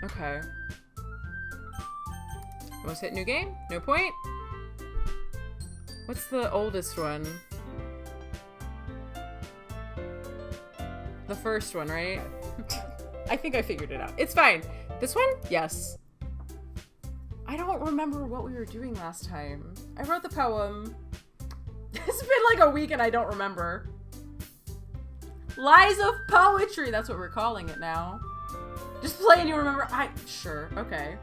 Okay. Almost hit new game? No point? What's the oldest one? The first one, right? I think I figured it out. It's fine. This one? Yes. I don't remember what we were doing last time. I wrote the poem. It's been like a week and I don't remember. Lies of Poetry. That's what we're calling it now. Just play and you remember. Sure. Okay.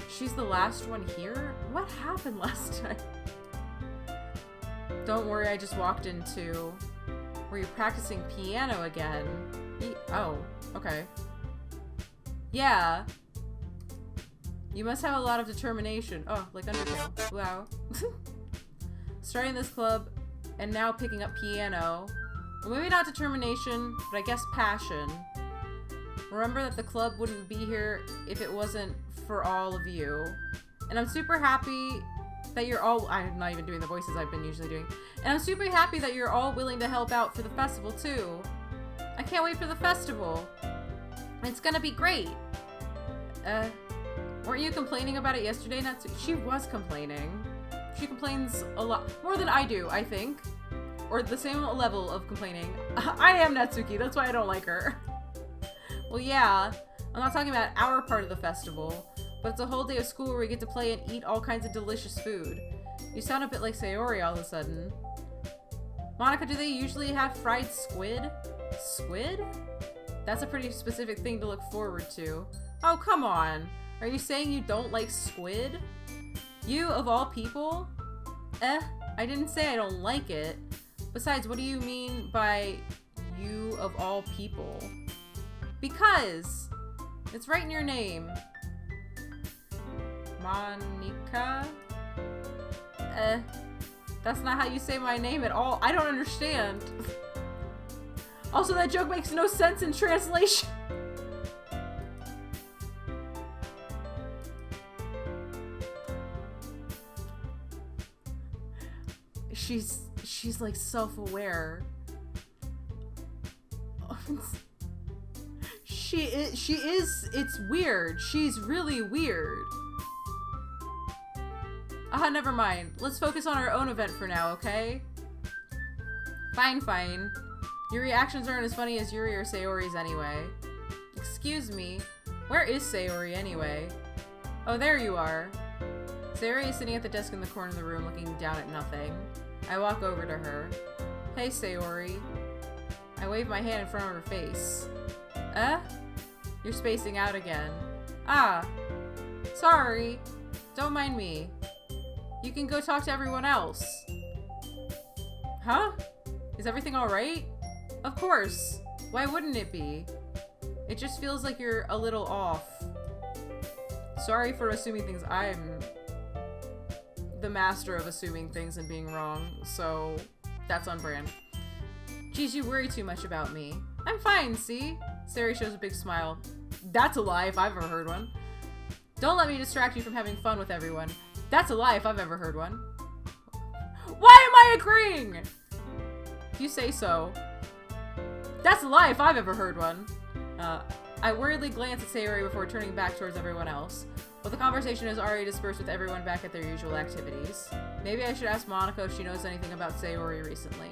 She's the last one here? What happened last time? Don't worry, I just walked into... Were you practicing piano again? Oh, okay. Yeah. You must have a lot of determination. Oh, like Undertale. Wow. Starting this club and now picking up piano. Well, maybe not determination, but I guess passion. Remember that the club wouldn't be here if it wasn't for all of you. And I'm super happy that you're all... I'm not even doing the voices I've been usually doing. And I'm super happy that you're all willing to help out for the festival, too. I can't wait for the festival. It's gonna be great. Weren't you complaining about it yesterday, Natsuki? She was complaining. She complains a lot. More than I do, I think. Or the same level of complaining. I am Natsuki, that's why I don't like her. Well, yeah. I'm not talking about our part of the festival. But it's a whole day of school where we get to play and eat all kinds of delicious food. You sound a bit like Sayori all of a sudden. Monica, do they usually have fried squid? Squid? That's a pretty specific thing to look forward to. Oh, come on. Are you saying you don't like squid? You, of all people? I didn't say I don't like it. Besides, what do you mean by you of all people? Because it's right in your name. Monica? That's not how you say my name at all. I don't understand. Also, that joke makes no sense in translation. She's like self-aware. She is, it's weird. She's really weird. Never mind. Let's focus on our own event for now, okay? Fine. Your reactions aren't as funny as Yuri or Sayori's anyway. Excuse me. Where is Sayori anyway? Oh, there you are. Sayori is sitting at the desk in the corner of the room looking down at nothing. I walk over to her. Hey, Sayori. I wave my hand in front of her face. You're spacing out again. Sorry. Don't mind me. You can go talk to everyone else. Huh? Is everything alright? Of course. Why wouldn't it be? It just feels like you're a little off. Sorry for assuming things. I'm the master of assuming things and being wrong, so that's on brand. Geez, you worry too much about me. I'm fine, see? Sayori shows a big smile. That's a lie if I've ever heard one. Don't let me distract you from having fun with everyone. That's a lie if I've ever heard one. Why am I agreeing? If you say so. That's a lie if I've ever heard one. I worriedly glance at Sayori before turning back towards everyone else. But the conversation has already dispersed with everyone back at their usual activities. Maybe I should ask Monica if she knows anything about Sayori recently.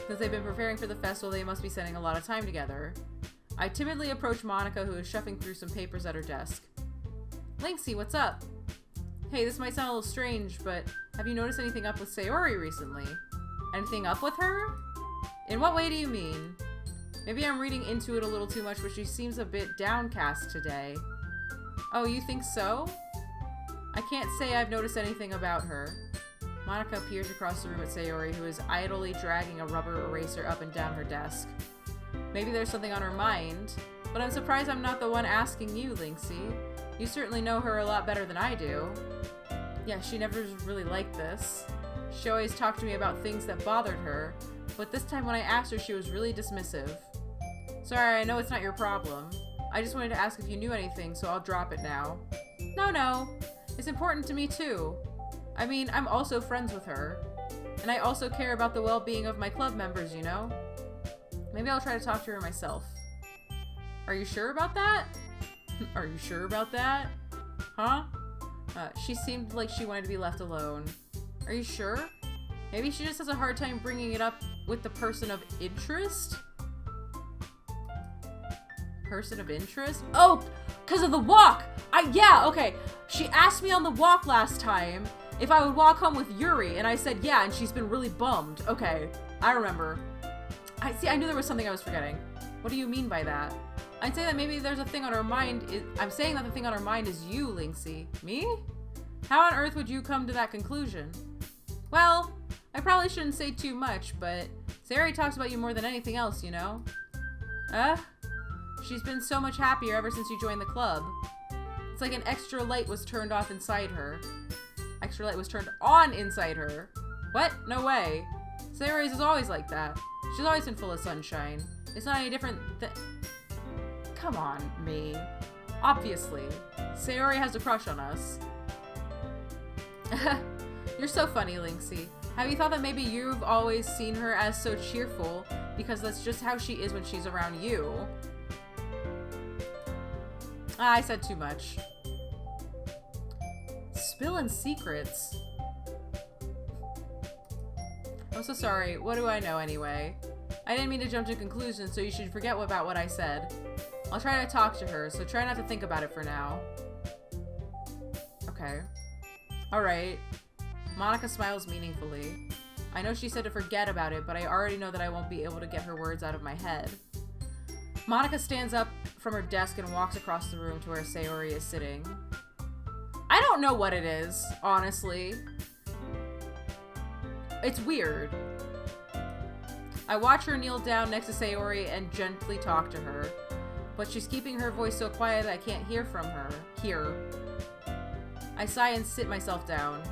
Since they've been preparing for the festival, they must be spending a lot of time together. I timidly approach Monica, who is shuffling through some papers at her desk. Lynxie, what's up? Hey, this might sound a little strange, but have you noticed anything up with Sayori recently? Anything up with her? In what way do you mean? Maybe I'm reading into it a little too much, but she seems a bit downcast today. Oh, you think so? I can't say I've noticed anything about her. Monica peers across the room at Sayori, who is idly dragging a rubber eraser up and down her desk. Maybe there's something on her mind, but I'm surprised I'm not the one asking you, Lynxie. You certainly know her a lot better than I do. Yeah, she never really liked this. She always talked to me about things that bothered her, but this time when I asked her, she was really dismissive. Sorry, I know it's not your problem. I just wanted to ask if you knew anything, so I'll drop it now. No. It's important to me too. I mean, I'm also friends with her. And I also care about the well-being of my club members, you know? Maybe I'll try to talk to her myself. Are you sure about that? Are you sure about that? Huh? She seemed like she wanted to be left alone. Are you sure? Maybe she just has a hard time bringing it up with the person of interest? Person of interest? Oh, because of the walk! Yeah, okay. She asked me on the walk last time if I would walk home with Yuri, and I said yeah, and she's been really bummed. Okay, I remember. I knew there was something I was forgetting. What do you mean by that? I'd say that maybe there's a thing on her mind. I'm saying that the thing on her mind is you, Linksy. Me? How on earth would you come to that conclusion? Well, I probably shouldn't say too much, but Sayori talks about you more than anything else, you know? She's been so much happier ever since you joined the club. It's like an extra light was turned off inside her. Extra light was turned on inside her. What? No way. Sayori's is always like that. She's always been full of sunshine. It's not any different than... Come on, me. Obviously. Sayori has a crush on us. You're so funny, Linksy. Have you thought that maybe you've always seen her as so cheerful because that's just how she is when she's around you? I said too much. Spilling secrets. I'm so sorry. What do I know anyway? I didn't mean to jump to conclusions, so you should forget about what I said. I'll try to talk to her, so try not to think about it for now. Okay. Alright. Monika smiles meaningfully. I know she said to forget about it, but I already know that I won't be able to get her words out of my head. Monika stands up from her desk and walks across the room to where Sayori is sitting. I don't know what it is, honestly. It's weird. I watch her kneel down next to Sayori and gently talk to her, but she's keeping her voice so quiet that I can't hear from her. I sigh and sit myself down.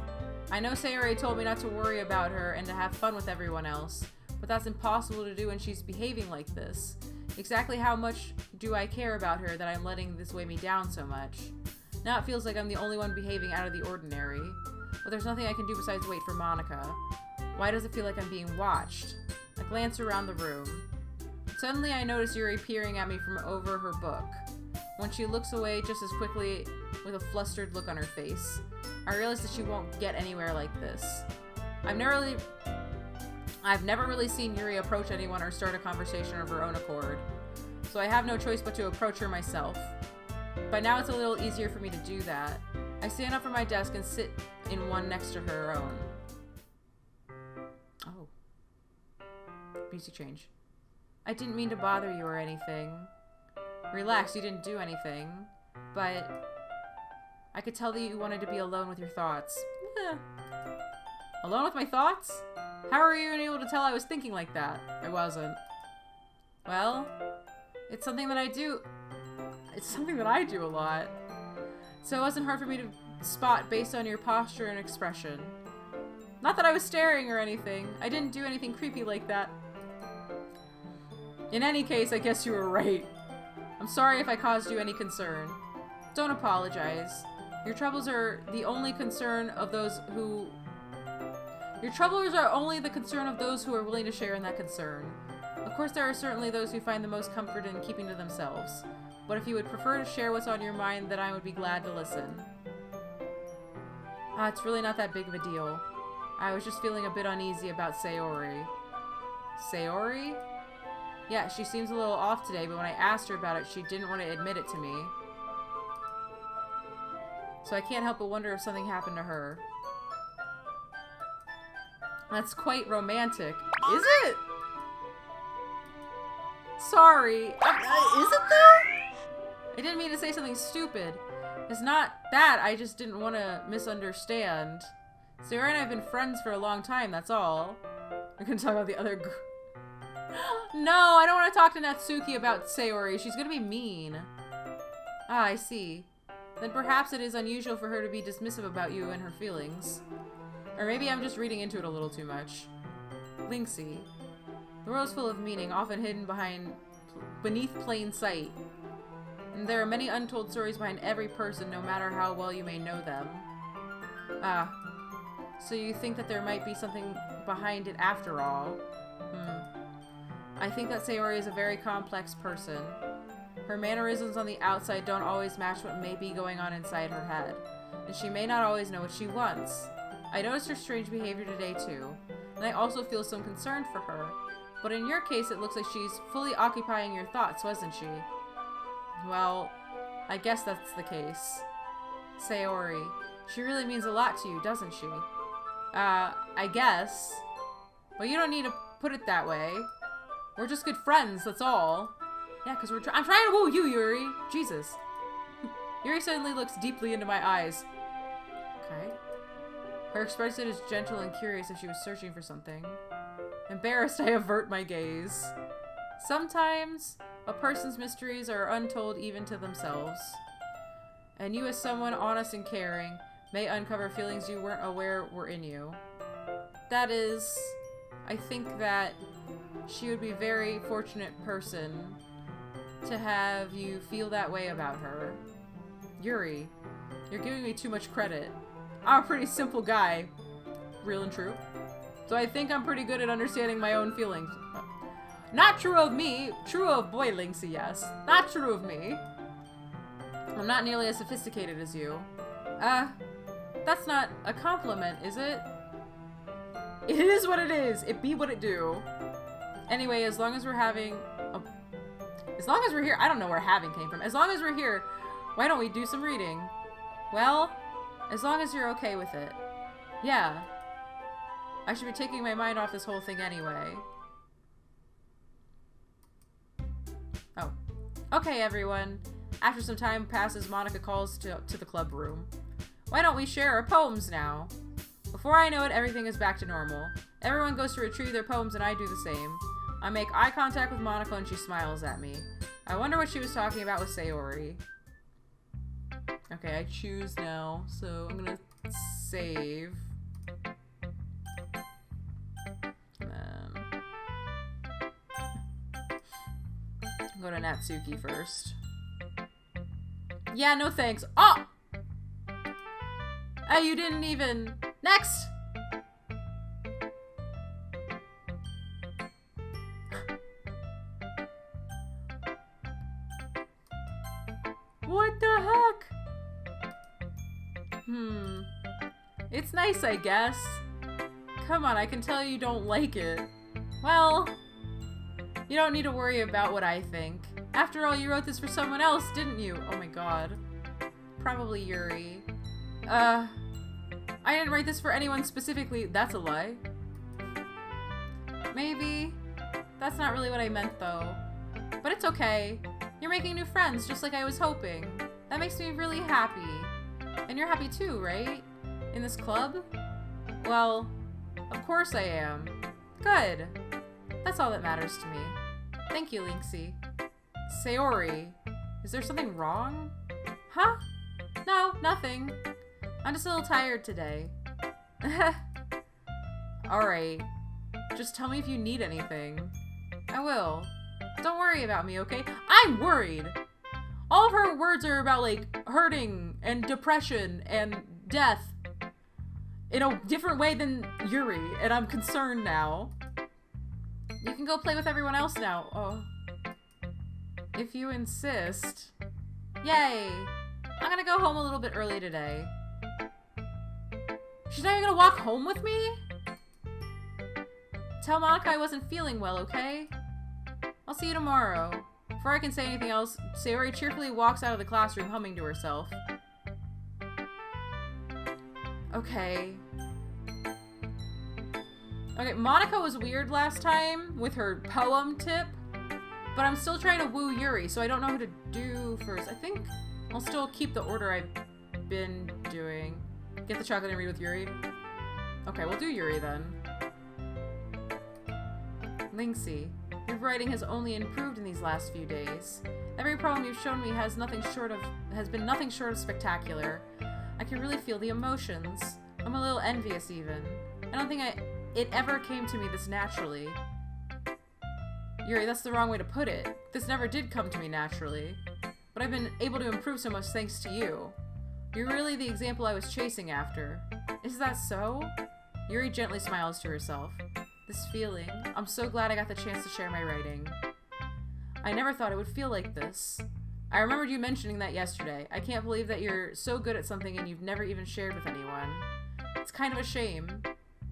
I know Sayori told me not to worry about her and to have fun with everyone else, but that's impossible to do when she's behaving like this. Exactly how much do I care about her that I'm letting this weigh me down so much? Now it feels like I'm the only one behaving out of the ordinary, but there's nothing I can do besides wait for Monika. Why does it feel like I'm being watched? I glance around the room. Suddenly I notice Yuri peering at me from over her book. When she looks away just as quickly with a flustered look on her face, I realize that she won't get anywhere like this. I've never really seen Yuri approach anyone or start a conversation of her own accord, so I have no choice but to approach her myself. By now it's a little easier for me to do that. I stand up from my desk and sit in one next to her own. Oh. Music change. I didn't mean to bother you or anything. Relax, you didn't do anything. But I could tell that you wanted to be alone with your thoughts. Alone with my thoughts? How are you able to tell I was thinking like that? I wasn't. Well, it's something that I do. It's something that I do a lot. So it wasn't hard for me to spot based on your posture and expression. Not that I was staring or anything. I didn't do anything creepy like that. In any case, I guess you were right. I'm sorry if I caused you any concern. Don't apologize. Your troubles are the only concern of those who... Your troubles are only the concern of those who are willing to share in that concern. Of course, there are certainly those who find the most comfort in keeping to themselves. But if you would prefer to share what's on your mind, then I would be glad to listen. It's really not that big of a deal. I was just feeling a bit uneasy about Sayori. Sayori? Yeah, she seems a little off today, but when I asked her about it, she didn't want to admit it to me. So I can't help but wonder if something happened to her. That's quite romantic. Is it? Sorry. Is it though? I didn't mean to say something stupid. It's not that, I just didn't want to misunderstand. Sayori and I have been friends for a long time, that's all. We're gonna talk about the other girl. No, I don't want to talk to Natsuki about Sayori. She's gonna be mean. Ah, I see. Then perhaps it is unusual for her to be dismissive about you and her feelings. Or maybe I'm just reading into it a little too much. Linksy. The world is full of meaning, often hidden beneath plain sight. And there are many untold stories behind every person, no matter how well you may know them. Ah. So you think that there might be something behind it after all? I think that Sayori is a very complex person. Her mannerisms on the outside don't always match what may be going on inside her head, and she may not always know what she wants. I noticed her strange behavior today too, and I also feel some concern for her. But in your case, it looks like she's fully occupying your thoughts, wasn't she? Well, I guess that's the case. Sayori, she really means a lot to you, doesn't she? I guess. But you don't need to put it that way. We're just good friends, that's all. Yeah, because I'm trying to woo you, Yuri. Jesus. Yuri suddenly looks deeply into my eyes. Okay. Her expression is gentle and curious if she was searching for something. Embarrassed, I avert my gaze. Sometimes, a person's mysteries are untold even to themselves. And you, as someone honest and caring, may uncover feelings you weren't aware were in you. That is, I think that she would be a very fortunate person to have you feel that way about her. Yuri, you're giving me too much credit. I'm a pretty simple guy. Real and true. So I think I'm pretty good at understanding my own feelings. Not true of me. True of boy Linksy, yes. Not true of me. I'm not nearly as sophisticated as you. That's not a compliment, is it? It is what it is. It be what it do. Anyway, as long as we're having... As long as we're here... I don't know where having came from. As long as we're here, why don't we do some reading? Well, as long as you're okay with it. Yeah. I should be taking my mind off this whole thing anyway. Oh. Okay, everyone. After some time passes, Monica calls to the club room. Why don't we share our poems now? Before I know it, everything is back to normal. Everyone goes to retrieve their poems and I do the same. I make eye contact with Monica and she smiles at me. I wonder what she was talking about with Sayori. Okay, I choose now, so I'm gonna save. Go to Natsuki first. Yeah, no thanks. Oh! Oh, you didn't even... Next! What the heck? It's nice, I guess. Come on, I can tell you don't like it. Well... You don't need to worry about what I think. After all, you wrote this for someone else, didn't you? Oh my god. Probably Yuri. I didn't write this for anyone specifically. That's a lie. Maybe. That's not really what I meant, though. But it's okay. You're making new friends, just like I was hoping. That makes me really happy. And you're happy too, right? In this club? Well, of course I am. Good. That's all that matters to me. Thank you, Linksy. Sayori, is there something wrong? Huh? No, nothing. I'm just a little tired today. Alright. Just tell me if you need anything. I will. Don't worry about me, okay? I'm worried! All of her words are about, like, hurting and depression and death in a different way than Yuri, and I'm concerned now. You can go play with everyone else now. Oh. If you insist. Yay! I'm gonna go home a little bit early today. She's not even gonna walk home with me? Tell Monica I wasn't feeling well, okay? I'll see you tomorrow. Before I can say anything else, Sayori cheerfully walks out of the classroom humming to herself. Okay. Okay, Monica was weird last time with her poem tip, but I'm still trying to woo Yuri, so I don't know who to do first. I think I'll still keep the order I've been doing. Get the chocolate and read with Yuri. Okay, we'll do Yuri then. Linksy, your writing has only improved in these last few days. Every poem you've shown me has been nothing short of spectacular. I can really feel the emotions. I'm a little envious even. I don't think it ever came to me this naturally. Yuri, that's the wrong way to put it. This never did come to me naturally. But I've been able to improve so much thanks to you. You're really the example I was chasing after. Is that so? Yuri gently smiles to herself. This feeling, I'm so glad I got the chance to share my writing. I never thought it would feel like this. I remembered you mentioning that yesterday. I can't believe that you're so good at something and you've never even shared with anyone. It's kind of a shame.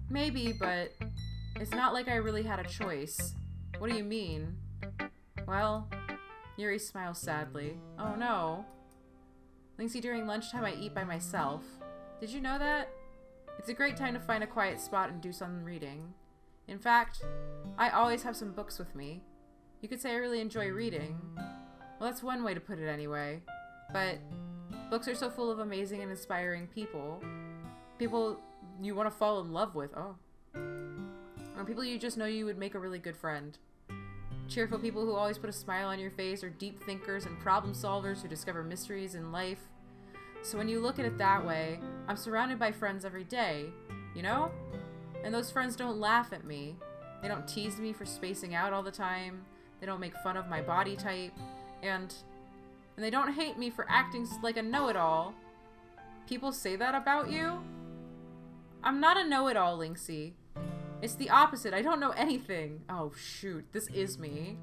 Maybe, but it's not like I really had a choice. What do you mean? Well, Yuri smiles sadly. Oh no. Linksy, during lunchtime I eat by myself. Did you know that? It's a great time to find a quiet spot and do some reading. In fact, I always have some books with me. You could say I really enjoy reading. Well, that's one way to put it anyway. But books are so full of amazing and inspiring people. People you want to fall in love with. Oh. Or people you just know you would make a really good friend. Cheerful people who always put a smile on your face, or deep thinkers and problem solvers who discover mysteries in life. So when you look at it that way, I'm surrounded by friends every day, you know? And those friends don't laugh at me. They don't tease me for spacing out all the time. They don't make fun of my body type. And they don't hate me for acting like a know-it-all. People say that about you? I'm not a know-it-all, Linksy. It's the opposite. I don't know anything. Oh, shoot. This is me.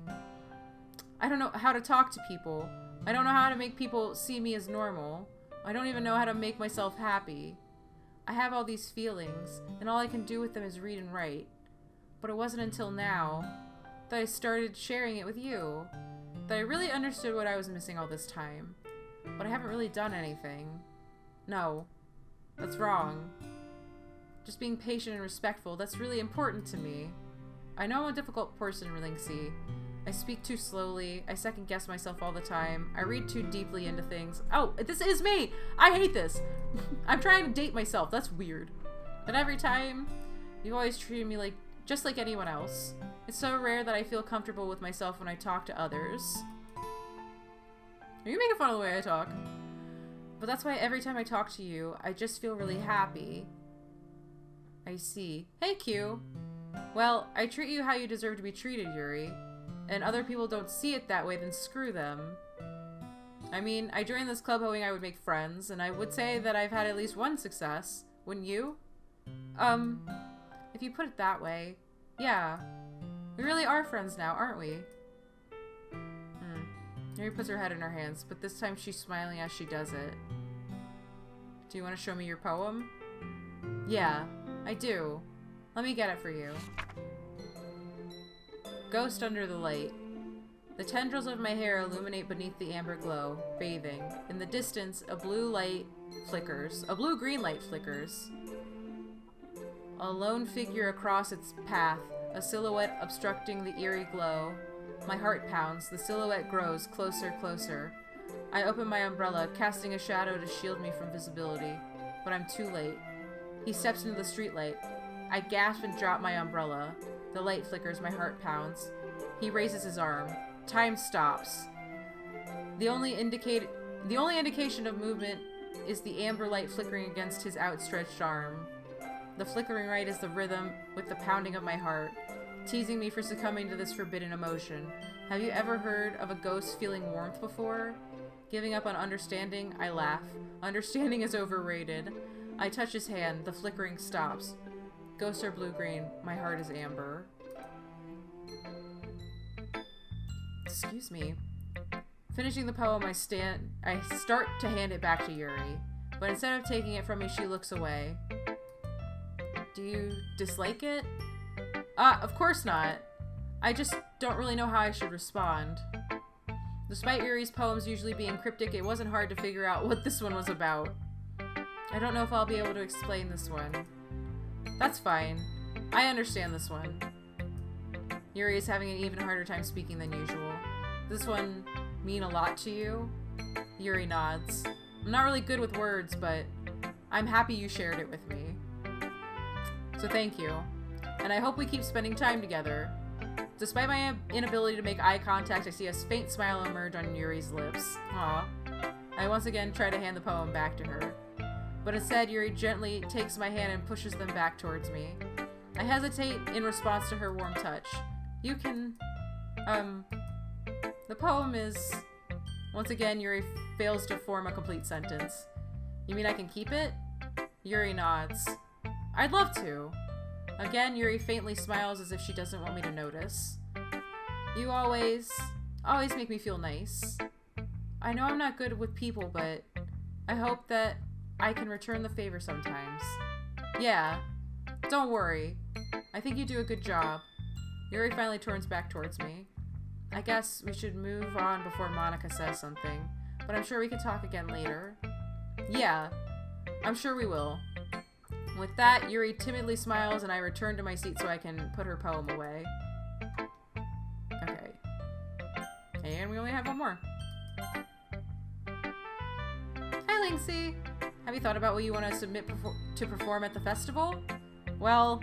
I don't know how to talk to people. I don't know how to make people see me as normal. I don't even know how to make myself happy. I have all these feelings, and all I can do with them is read and write. But it wasn't until now that I started sharing it with you that I really understood what I was missing all this time. But I haven't really done anything. No, that's wrong. Just being patient and respectful, that's really important to me. I know I'm a difficult person, Linksy. I speak too slowly, I second-guess myself all the time, I read too deeply into things. Oh, this is me! I hate this! I'm trying to date myself, that's weird. But every time, you've always treated me just like anyone else. It's so rare that I feel comfortable with myself when I talk to others. Are you making fun of the way I talk? But that's why every time I talk to you, I just feel really happy. I see. Hey, Q. Well, I treat you how you deserve to be treated, Yuri. And other people don't see it that way, then screw them. I mean, I joined this club hoping I would make friends, and I would say that I've had at least one success. Wouldn't you? If you put it that way, yeah. We really are friends now, aren't we? Yuri puts her head in her hands, but this time she's smiling as she does it. Do you want to show me your poem? Yeah, I do. Let me get it for you. Ghost under the light. The tendrils of my hair illuminate beneath the amber glow, bathing. In the distance, a blue-green light flickers. A lone figure across its path, a silhouette obstructing the eerie glow. My heart pounds, the silhouette grows closer. I open my umbrella, casting a shadow to shield me from visibility. But I'm too late. He steps into the streetlight. I gasp and drop my umbrella. The light flickers, my heart pounds. He raises his arm. Time stops. The only indication of movement is the amber light flickering against his outstretched arm. The flickering light is the rhythm with the pounding of my heart, teasing me for succumbing to this forbidden emotion. Have you ever heard of a ghost feeling warmth before? Giving up on understanding, I laugh. Understanding is overrated. I touch his hand. The flickering stops. Ghosts are blue-green. My heart is amber. Excuse me. Finishing the poem, I start to hand it back to Yuri. But instead of taking it from me, she looks away. Do you dislike it? Of course not. I just don't really know how I should respond. Despite Yuri's poems usually being cryptic, it wasn't hard to figure out what this one was about. I don't know if I'll be able to explain this one. That's fine. I understand this one. Yuri is having an even harder time speaking than usual. Does this one mean a lot to you? Yuri nods. I'm not really good with words, but I'm happy you shared it with me. So thank you. And I hope we keep spending time together. Despite my inability to make eye contact, I see a faint smile emerge on Yuri's lips. Aw. I once again try to hand the poem back to her. But instead, Yuri gently takes my hand and pushes them back towards me. I hesitate in response to her warm touch. You can... The poem is... Once again, Yuri fails to form a complete sentence. You mean I can keep it? Yuri nods. I'd love to. Again, Yuri faintly smiles as if she doesn't want me to notice. You always... always make me feel nice. I know I'm not good with people, but I hope that I can return the favor sometimes. Yeah, don't worry. I think you do a good job. Yuri finally turns back towards me. I guess we should move on before Monica says something, but I'm sure we can talk again later. Yeah, I'm sure we will. With that, Yuri timidly smiles and I return to my seat so I can put her poem away. Okay. And we only have one more. Hi, Linksy! Have you thought about what you want to submit to perform at the festival? Well,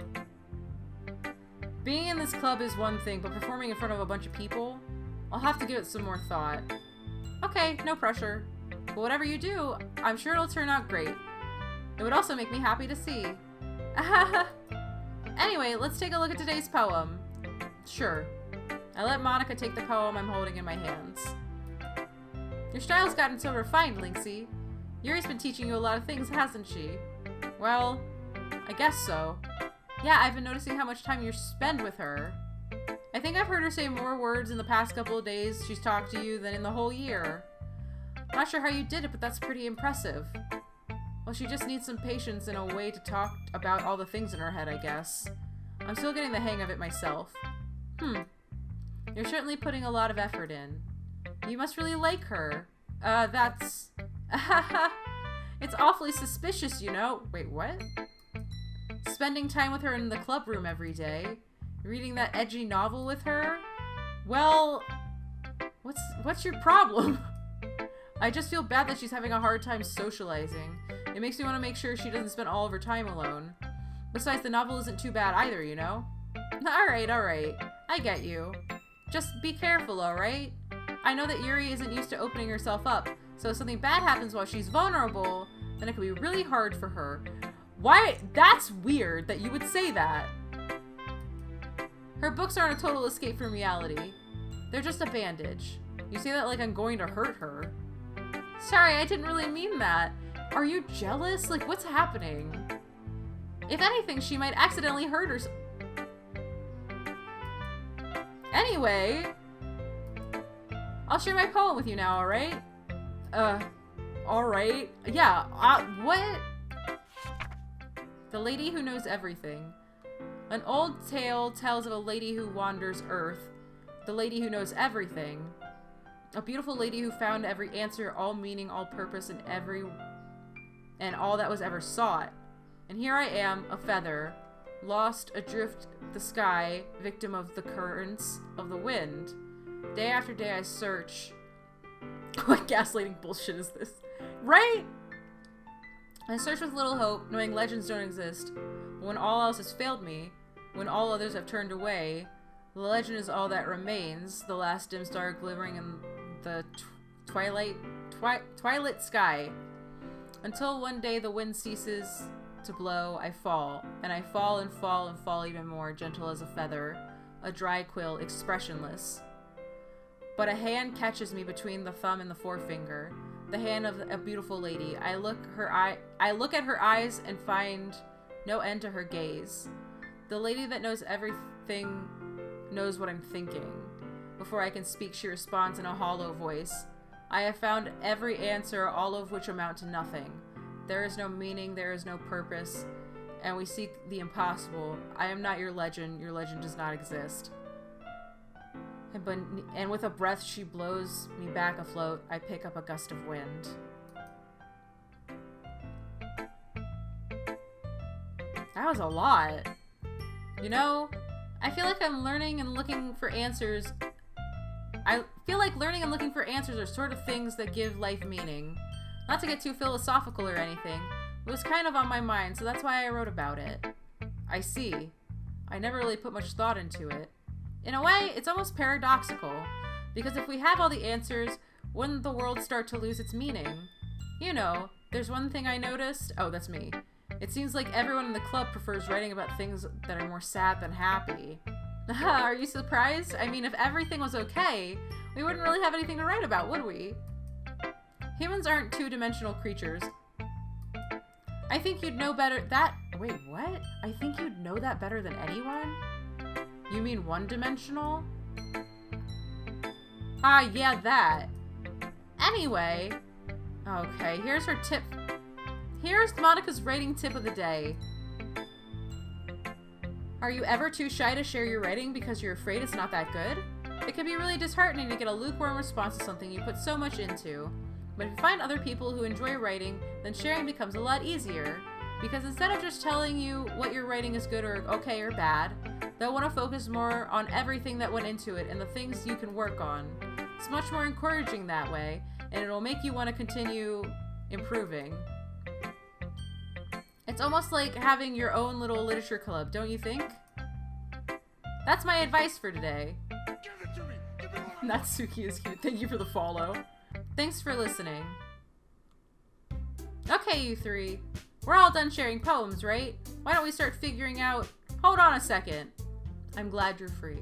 being in this club is one thing, but performing in front of a bunch of people, I'll have to give it some more thought. Okay, no pressure. But whatever you do, I'm sure it'll turn out great. It would also make me happy to see. Anyway, let's take a look at today's poem. Sure. I let Monica take the poem I'm holding in my hands. Your style's gotten so refined, Linksy. Yuri's been teaching you a lot of things, hasn't she? Well, I guess so. Yeah, I've been noticing how much time you spend with her. I think I've heard her say more words in the past couple of days she's talked to you than in the whole year. I'm not sure how you did it, but that's pretty impressive. Well, she just needs some patience and a way to talk about all the things in her head, I guess. I'm still getting the hang of it myself. You're certainly putting a lot of effort in. You must really like her. That's... It's awfully suspicious, you know. Wait, what? Spending time with her in the club room every day. Reading that edgy novel with her. Well, what's your problem? I just feel bad that she's having a hard time socializing. It makes me want to make sure she doesn't spend all of her time alone. Besides, the novel isn't too bad either, you know? Alright. I get you. Just be careful, alright? I know that Yuri isn't used to opening herself up, so if something bad happens while she's vulnerable, then it can be really hard for her. Why? That's weird that you would say that. Her books aren't a total escape from reality. They're just a bandage. You say that like I'm going to hurt her. Sorry, I didn't really mean that. Are you jealous? Like, what's happening? If anything, she might accidentally hurt herself. Anyway, I'll share my poem with you now, alright? Alright. Yeah, what? The Lady Who Knows Everything. An old tale tells of a lady who wanders Earth. The lady who knows everything. A beautiful lady who found every answer, all meaning, all purpose, and all that was ever sought. And here I am, a feather, lost adrift the sky, victim of the currents of the wind. Day after day I search. What gaslighting bullshit is this? Right? I search with little hope, knowing legends don't exist. But when all else has failed me, when all others have turned away, the legend is all that remains, the last dim star glimmering in the twilight sky. Until one day the wind ceases to blow, I fall. And I fall and fall and fall even more, gentle as a feather, a dry quill, expressionless. But a hand catches me between the thumb and the forefinger, the hand of a beautiful lady. I look at her eyes and find no end to her gaze. The lady that knows everything knows what I'm thinking. Before I can speak, she responds in a hollow voice. I have found every answer, all of which amount to nothing. There is no meaning, there is no purpose, and we seek the impossible. I am not your legend does not exist. And with a breath she blows me back afloat. I pick up a gust of wind. That was a lot. You know, I feel like I'm learning and looking for answers. I feel like learning and looking for answers are sort of things that give life meaning. Not to get too philosophical or anything, it was kind of on my mind, so that's why I wrote about it. I see. I never really put much thought into it. In a way, it's almost paradoxical, because if we have all the answers, wouldn't the world start to lose its meaning? You know, there's one thing I noticed. Oh, that's me. It seems like everyone in the club prefers writing about things that are more sad than happy. Are you surprised? I mean, if everything was okay, we wouldn't really have anything to write about, would we? Humans aren't two-dimensional creatures. I think you'd know better that... Wait, what? I think you'd know that better than anyone? You mean one-dimensional? Ah, yeah, that. Anyway. Okay, here's her tip. Here's Monica's rating tip of the day. Are you ever too shy to share your writing because you're afraid it's not that good? It can be really disheartening to get a lukewarm response to something you put so much into. But if you find other people who enjoy writing, then sharing becomes a lot easier. Because instead of just telling you what your writing is good or okay or bad, they'll want to focus more on everything that went into it and the things you can work on. It's much more encouraging that way, and it'll make you want to continue improving. It's almost like having your own little literature club, don't you think? That's my advice for today. Give it to me. Give me what I want. Natsuki is cute. Thank you for the follow. Thanks for listening. Okay, you three. We're all done sharing poems, right? Why don't we start figuring out... Hold on a second. I'm glad you're free.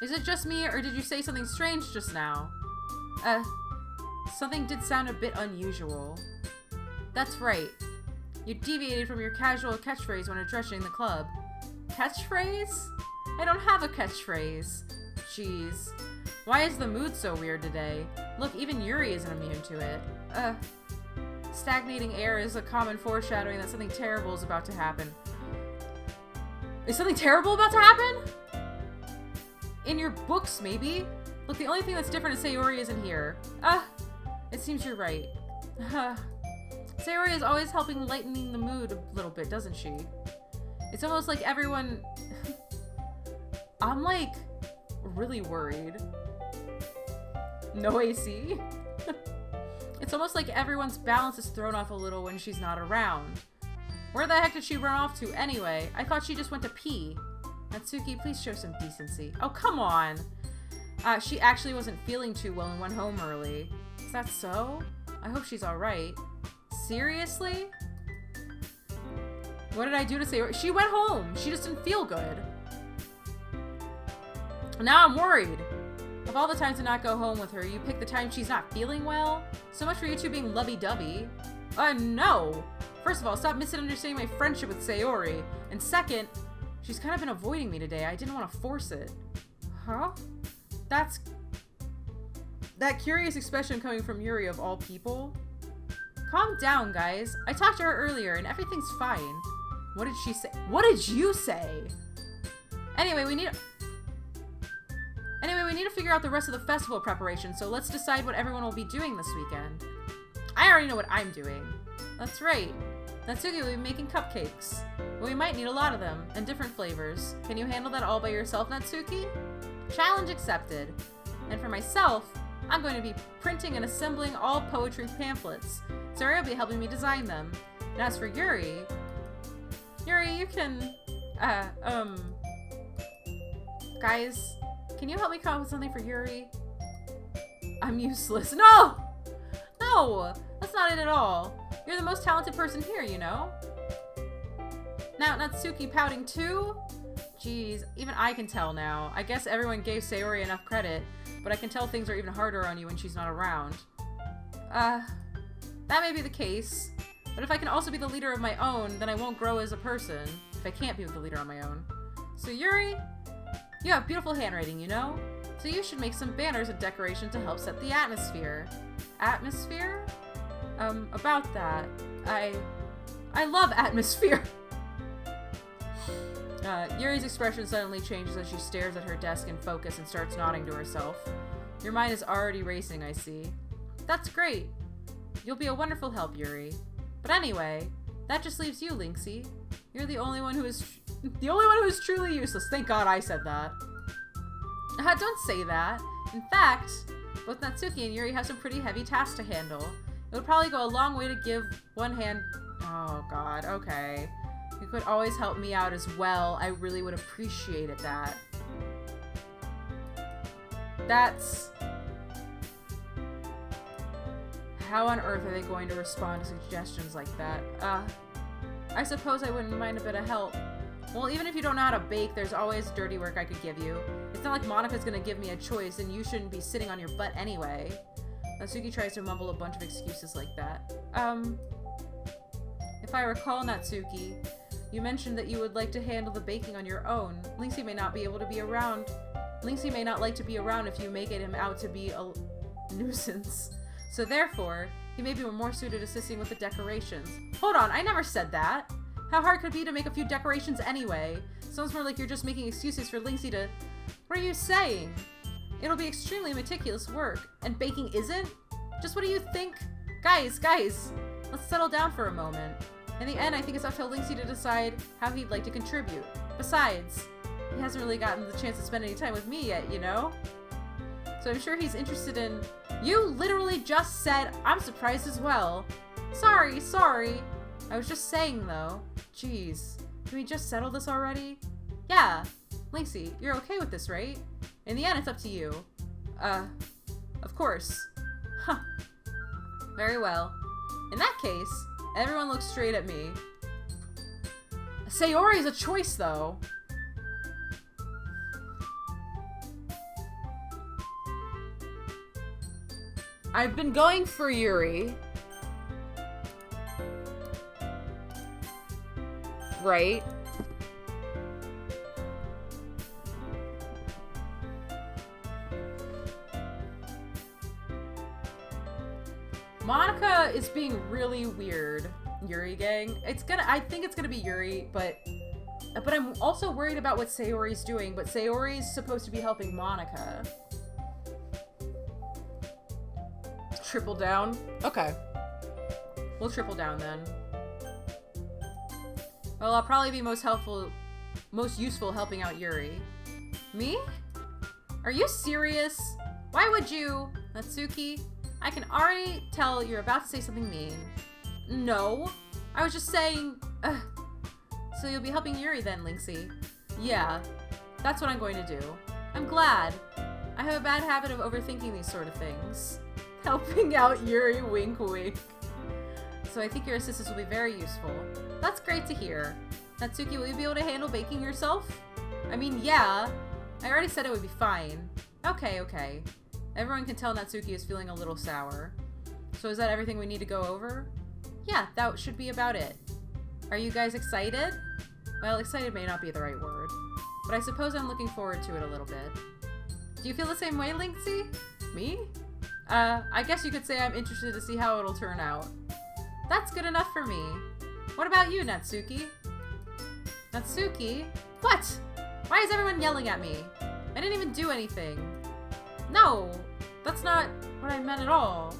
Is it just me, or did you say something strange just now? Something did sound a bit unusual. That's right. You deviated from your casual catchphrase when addressing the club. Catchphrase? I don't have a catchphrase. Jeez. Why is the mood so weird today? Look, even Yuri isn't immune to it. Stagnating air is a common foreshadowing that something terrible is about to happen. Is something terrible about to happen? In your books, maybe? Look, the only thing that's different is Sayori isn't here. It seems you're right. Sayori is always helping lightening the mood a little bit, doesn't she? It's almost like everyone... I'm, like, really worried. No AC? It's almost like everyone's balance is thrown off a little when she's not around. Where the heck did she run off to anyway? I thought she just went to pee. Natsuki, please show some decency. Oh, come on! She actually wasn't feeling too well and went home early. Is that so? I hope she's alright. Seriously? What did I do to say? She went home! She just didn't feel good. Now I'm worried. Of all the times to not go home with her, you pick the time she's not feeling well? So much for you two being lovey-dovey. No! First of all, stop misunderstanding my friendship with Sayori. And second, she's kind of been avoiding me today. I didn't want to force it. Huh? That curious expression coming from Yuri of all people? Calm down, guys. I talked to her earlier and everything's fine. What did she say? What did you say? Anyway, we need to figure out the rest of the festival preparation, so let's decide what everyone will be doing this weekend. I already know what I'm doing. That's right. Natsuki will be making cupcakes. But we might need a lot of them, and different flavors. Can you handle that all by yourself, Natsuki? Challenge accepted. And for myself, I'm going to be printing and assembling all poetry pamphlets. Sayori will be helping me design them. And as for Yuri, you can, guys, can you help me come up with something for Yuri? I'm useless. No! No! That's not it at all. You're the most talented person here, you know? Now, Natsuki pouting too? Jeez, even I can tell now. I guess everyone gave Sayori enough credit, but I can tell things are even harder on you when she's not around. That may be the case, but if I can also be the leader of my own, then I won't grow as a person, if I can't be the leader on my own. So Yuri, you have beautiful handwriting, you know? So you should make some banners and decoration to help set the atmosphere. Atmosphere? About that, I love atmosphere! Yuri's expression suddenly changes as she stares at her desk in focus and starts nodding to herself. Your mind is already racing, I see. That's great. You'll be a wonderful help, Yuri. But anyway, that just leaves you, Lynxie. You're the only one who is truly useless. Thank God I said that. Don't say that. In fact, both Natsuki and Yuri have some pretty heavy tasks to handle. It would probably go a long way to give one hand... Oh God, okay. You could always help me out as well. I really would appreciate it, that. That's... How on earth are they going to respond to suggestions like that? I suppose I wouldn't mind a bit of help. Well, even if you don't know how to bake, there's always dirty work I could give you. It's not like Monika's gonna give me a choice, and you shouldn't be sitting on your butt anyway. Natsuki tries to mumble a bunch of excuses like that. If I recall, Natsuki, you mentioned that you would like to handle the baking on your own. Lynxie may not be able to be around Linksy may not like to be around if you make him out to be a nuisance. So therefore, he may be more suited assisting with the decorations. Hold on, I never said that. How hard could it be to make a few decorations anyway? Sounds more like you're just making excuses for Linksy to... What are you saying? It'll be extremely meticulous work. And baking isn't? Just what do you think? Guys, let's settle down for a moment. In the end, I think it's up to Linksy to decide how he'd like to contribute. Besides, he hasn't really gotten the chance to spend any time with me yet, you know? So I'm sure he's interested in... You literally just said, I'm surprised as well. Sorry. I was just saying, though. Jeez. Can we just settle this already? Yeah. Linksy, you're okay with this, right? In the end, it's up to you. Of course. Huh. Very well. In that case, everyone looks straight at me. Sayori is a choice, though. I've been going for Yuri. Right? Monica is being really weird. Yuri gang. I think it's gonna be Yuri, but I'm also worried about what Sayori's doing, but Sayori's supposed to be helping Monica. Triple down? Okay. We'll triple down then. Well, I'll probably be most useful helping out Yuri. Me? Are you serious? Why would you? Natsuki, I can already tell you're about to say something mean. No. I was just saying... So you'll be helping Yuri then, Linksy? Yeah. That's what I'm going to do. I'm glad. I have a bad habit of overthinking these sort of things. Helping out Yuri, wink wink. So I think your assistance will be very useful. That's great to hear. Natsuki, will you be able to handle baking yourself? I mean, yeah. I already said it would be fine. Okay. Everyone can tell Natsuki is feeling a little sour. So is that everything we need to go over? Yeah, that should be about it. Are you guys excited? Well, excited may not be the right word, but I suppose I'm looking forward to it a little bit. Do you feel the same way, Linksy? Me? I guess you could say I'm interested to see how it'll turn out. That's good enough for me. What about you, Natsuki? Natsuki? What? Why is everyone yelling at me? I didn't even do anything. No, that's not what I meant at all.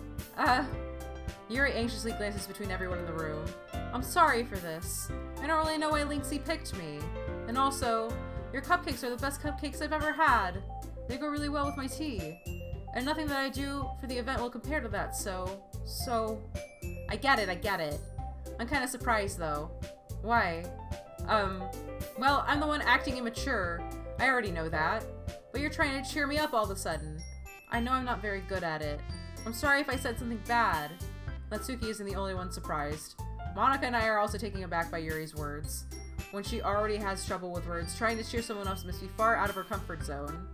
Yuri anxiously glances between everyone in the room. I'm sorry for this. I don't really know why Linksy picked me. And also, your cupcakes are the best cupcakes I've ever had. They go really well with my tea. And nothing that I do for the event will compare to that, so... I get it. I'm kind of surprised, though. Why? Well, I'm the one acting immature. I already know that. But you're trying to cheer me up all of a sudden. I know I'm not very good at it. I'm sorry if I said something bad. Natsuki isn't the only one surprised. Monica and I are also taken aback by Yuri's words. When she already has trouble with words, trying to cheer someone else must be far out of her comfort zone.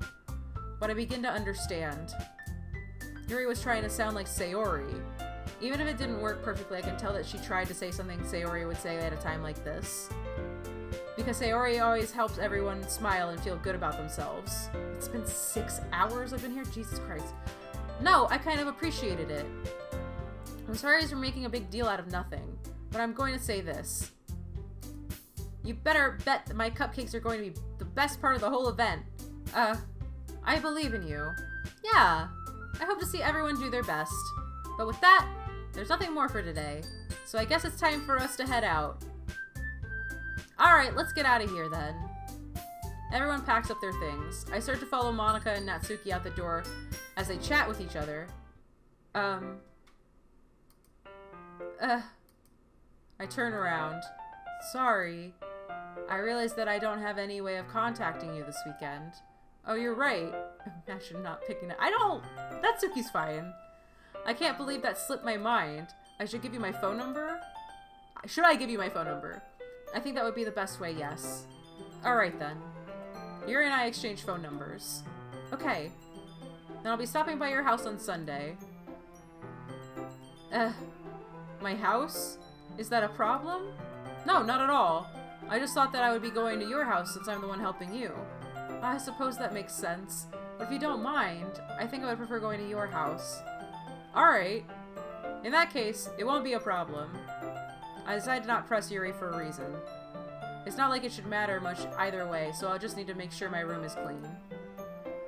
But I begin to understand. Yuri was trying to sound like Sayori. Even if it didn't work perfectly, I can tell that she tried to say something Sayori would say at a time like this. Because Sayori always helps everyone smile and feel good about themselves. It's been 6 hours I've been here? Jesus Christ. No, I kind of appreciated it. I'm sorry for making a big deal out of nothing, but I'm going to say this. You better bet that my cupcakes are going to be the best part of the whole event. I believe in you. Yeah, I hope to see everyone do their best. But with that, there's nothing more for today, so I guess it's time for us to head out. Alright, let's get out of here then. Everyone packs up their things. I start to follow Monica and Natsuki out the door as they chat with each other. I turn around. Sorry. I realize that I don't have any way of contacting you this weekend. Oh, you're right. Imagine not picking it. Natsuki's fine. I can't believe that slipped my mind. I should give you my phone number? Should I give you my phone number? I think that would be the best way, yes. Alright then. Yuri and I exchange phone numbers. Okay. Then I'll be stopping by your house on Sunday. My house? Is that a problem? No, not at all. I just thought that I would be going to your house since I'm the one helping you. I suppose that makes sense. But if you don't mind, I think I would prefer going to your house. Alright. In that case, it won't be a problem. I decided to not press Yuri for a reason. It's not like it should matter much either way, so I'll just need to make sure my room is clean.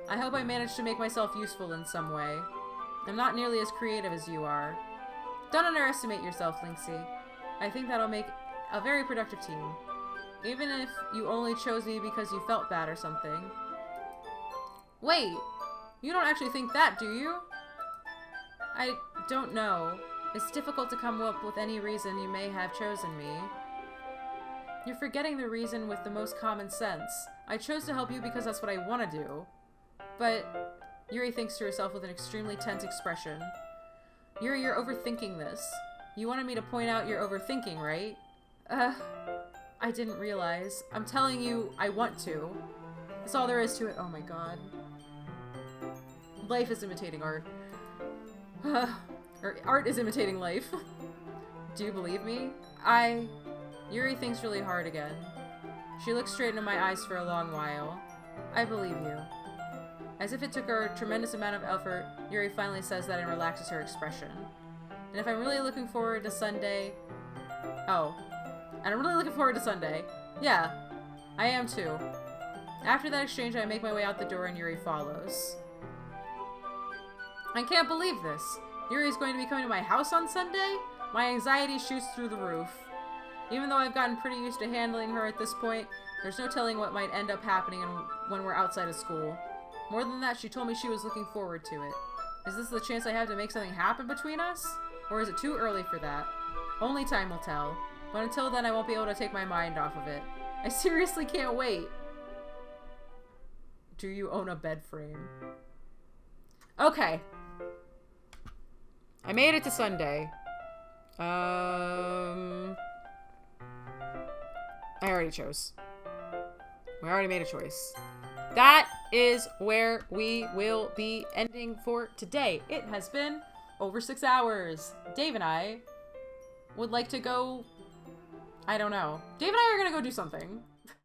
I hope I managed to make myself useful in some way. I'm not nearly as creative as you are. Don't underestimate yourself, Lynxie. I think that'll make a very productive team. Even if you only chose me because you felt bad or something. Wait! You don't actually think that, do you? I don't know. It's difficult to come up with any reason you may have chosen me. You're forgetting the reason with the most common sense. I chose to help you because that's what I want to do. But... Yuri thinks to herself with an extremely tense expression. Yuri, you're overthinking this. You wanted me to point out you're overthinking, right? I didn't realize. I'm telling you, I want to. That's all there is to it. Oh my god. Life is imitating art. Or art is imitating life. Do you believe me? Yuri thinks really hard again. She looks straight into my eyes for a long while. I believe you. As if it took her a tremendous amount of effort, Yuri finally says that and relaxes her expression. And if I'm really looking forward to Sunday... Oh. And I'm really looking forward to Sunday. Yeah. I am too. After that exchange, I make my way out the door and Yuri follows. I can't believe this. Yuri is going to be coming to my house on Sunday? My anxiety shoots through the roof. Even though I've gotten pretty used to handling her at this point, there's no telling what might end up happening when we're outside of school. More than that, she told me she was looking forward to it. Is this the chance I have to make something happen between us? Or is it too early for that? Only time will tell. But until then, I won't be able to take my mind off of it. I seriously can't wait. Do you own a bed frame? Okay. I made it to Sunday. I already chose. We already made a choice. That is where we will be ending for today. It has been over 6 hours. Dave and I would like to go... I don't know. Dave and I are going to go do something.